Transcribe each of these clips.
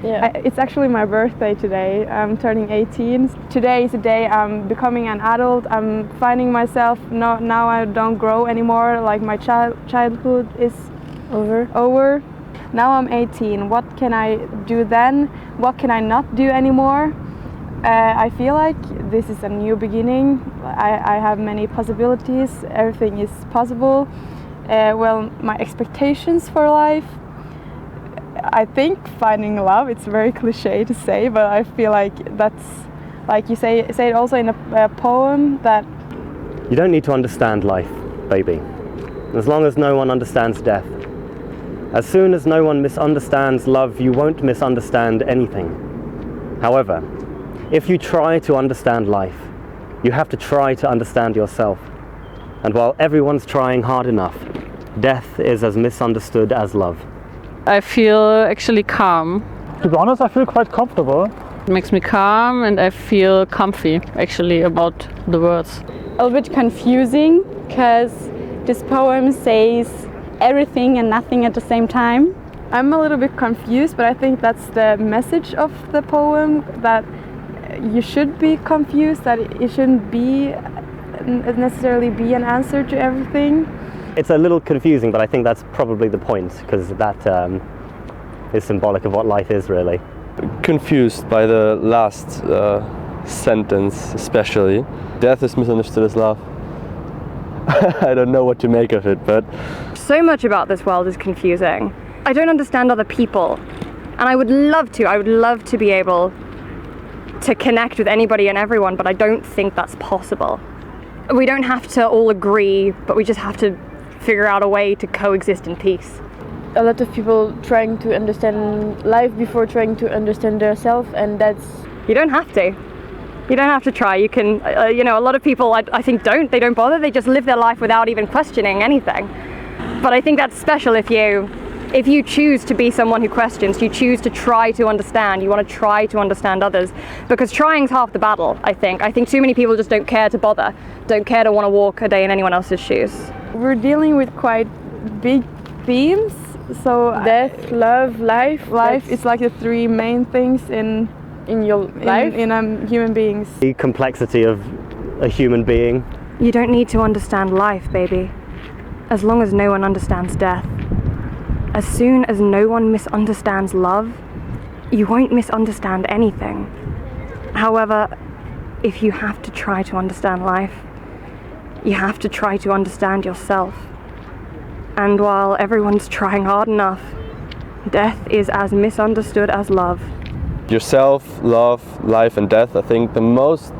Yeah. It's actually my birthday today. I'm turning 18. Today is the day I'm becoming an adult. I'm finding myself. Now I don't grow anymore. Like my childhood is over. Now I'm 18. What can I do then? What can I not do anymore? I feel like this is a new beginning. I have many possibilities. Everything is possible. Well, my expectations for life, I think finding love, it's very cliche to say, but I feel like that's, like you say it also in a poem, that you don't need to understand life, baby, as long as no one understands death. As soon as no one misunderstands love, you won't misunderstand anything. However, if you try to understand life, you have to try to understand yourself. And while everyone's trying hard enough, death is as misunderstood as love. I feel actually calm. To be honest, I feel quite comfortable. It makes me calm and I feel comfy actually about the words. A little bit confusing because this poem says everything and nothing at the same time. I'm a little bit confused, but I think that's the message of the poem, that you should be confused, that it shouldn't be necessarily be an answer to everything. It's a little confusing, but I think that's probably the point, because that is symbolic of what life is, really. Confused by the last sentence, especially. Death is misunderstood as love. I don't know what to make of it, but... So much about this world is confusing. I don't understand other people, and I would love to be able to connect with anybody and everyone, but I don't think that's possible. We don't have to all agree, but we just have to figure out a way to coexist in peace. A lot of people trying to understand life before trying to understand themselves, and that's... You don't have to. You don't have to try. You can, a lot of people I think they don't bother. They just live their life without even questioning anything. But I think that's special if you choose to be someone who questions, you choose to try to understand, you want to try to understand others, because trying's half the battle, I think. I think too many people just don't care to bother, don't care to want to walk a day in anyone else's shoes. We're dealing with quite big themes, so death, love, life. Life is like the three main things in your life, in human beings. The complexity of a human being. You don't need to understand life, baby, as long as no one understands death. As soon as no one misunderstands love, you won't misunderstand anything. However, if you have to try to understand life, you have to try to understand yourself. And while everyone's trying hard enough, death is as misunderstood as love. Yourself, love, life and death. I think the most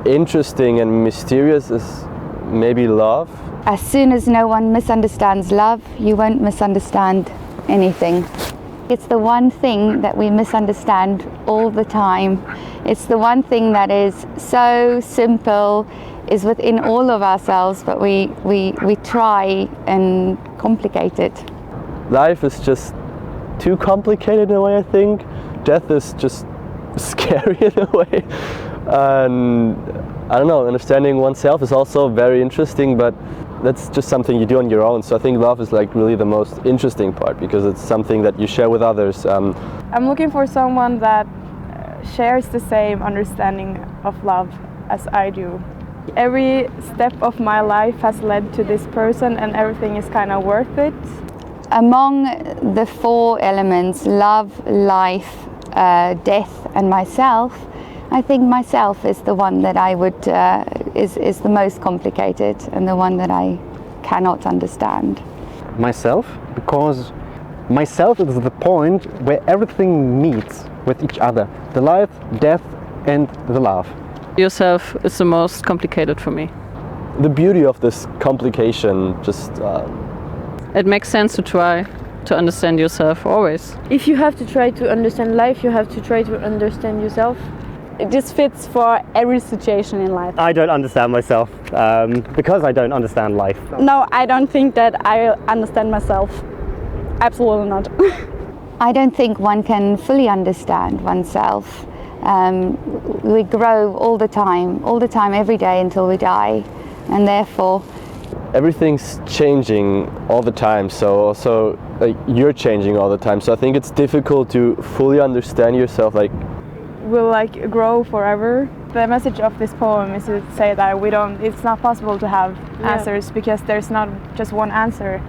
interesting and mysterious is maybe love. As soon as no one misunderstands love, you won't misunderstand anything. It's the one thing that we misunderstand all the time. It's the one thing that is so simple, is within all of ourselves, but we try and complicate it. Life is just too complicated in a way, I think. Death is just scary in a way. And I don't know, understanding oneself is also very interesting, but that's just something you do on your own. So I think love is like really the most interesting part, because it's something that you share with others. I'm looking for someone that shares the same understanding of love as I do. Every step of my life has led to this person, and everything is kind of worth it. Among the four elements, love, life, death and myself, I think myself is the one that I would, is the most complicated and the one that I cannot understand. Myself, because myself is the point where everything meets with each other. The life, death and the love. Yourself is the most complicated for me. The beauty of this complication just... It makes sense to try to understand yourself always. If you have to try to understand life, you have to try to understand yourself. This fits for every situation in life. I don't understand myself because I don't understand life. No, I don't think that I understand myself. Absolutely not. I don't think one can fully understand oneself. We grow all the time, every day until we die, and therefore everything's changing all the time, so also like you're changing all the time, so I think it's difficult to fully understand yourself. Like, Will like grow forever. The message of this poem is to say that it's not possible to have answers, because there's not just one answer.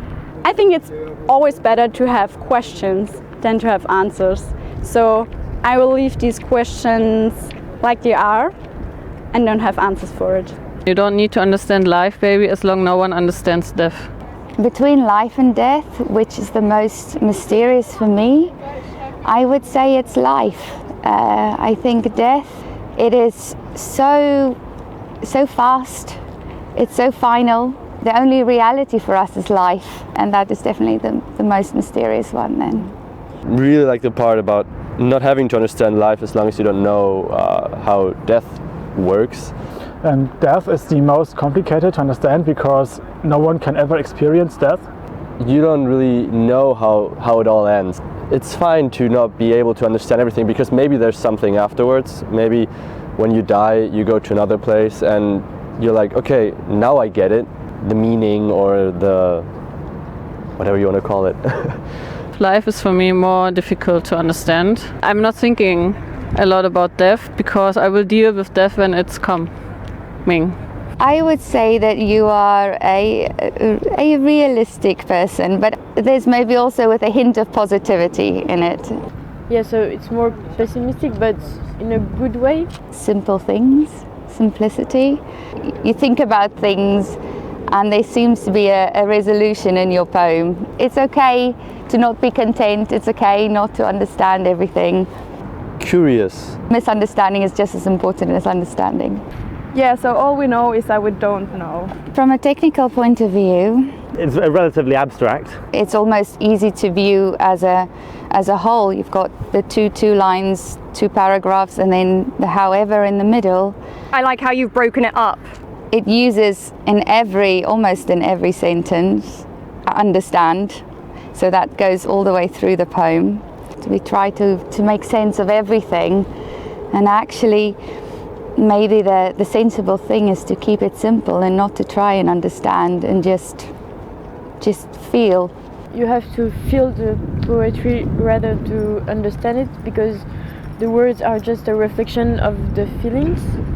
I think it's always better to have questions than to have answers. So I will leave these questions like they are and don't have answers for it. You don't need to understand life, baby, as long no one understands death. Between life and death, which is the most mysterious for me, I would say it's life. I think death, it is so fast, it's so final. The only reality for us is life, and that is definitely the most mysterious one then. really like the part about not having to understand life as long as you don't know how death works. And death is the most complicated to understand because no one can ever experience death. You don't really know how it all ends. It's fine to not be able to understand everything, because maybe there's something afterwards. Maybe when you die, you go to another place and you're like, okay, now I get it. The meaning, or the whatever you want to call it. Life is for me more difficult to understand. I'm not thinking a lot about death because I will deal with death when it's coming. I would say that you are a realistic person, but there's maybe also with a hint of positivity in it. Yeah, so it's more pessimistic, but in a good way. Simple things, simplicity. You think about things and there seems to be a resolution in your poem. It's okay to not be content, it's okay not to understand everything. Curious. Misunderstanding is just as important as understanding. Yeah, so all we know is that we don't know. From a technical point of view, It's relatively abstract. it's almost easy to view as a whole. You've got the two lines, 2 paragraphs, and then the however in the middle. I like how you've broken it up. It uses almost in every sentence, understand. So that goes all the way through the poem. We try to make sense of everything, and actually maybe the sensible thing is to keep it simple and not to try and understand, and just feel. You have to feel the poetry rather to understand it, because the words are just a reflection of the feelings.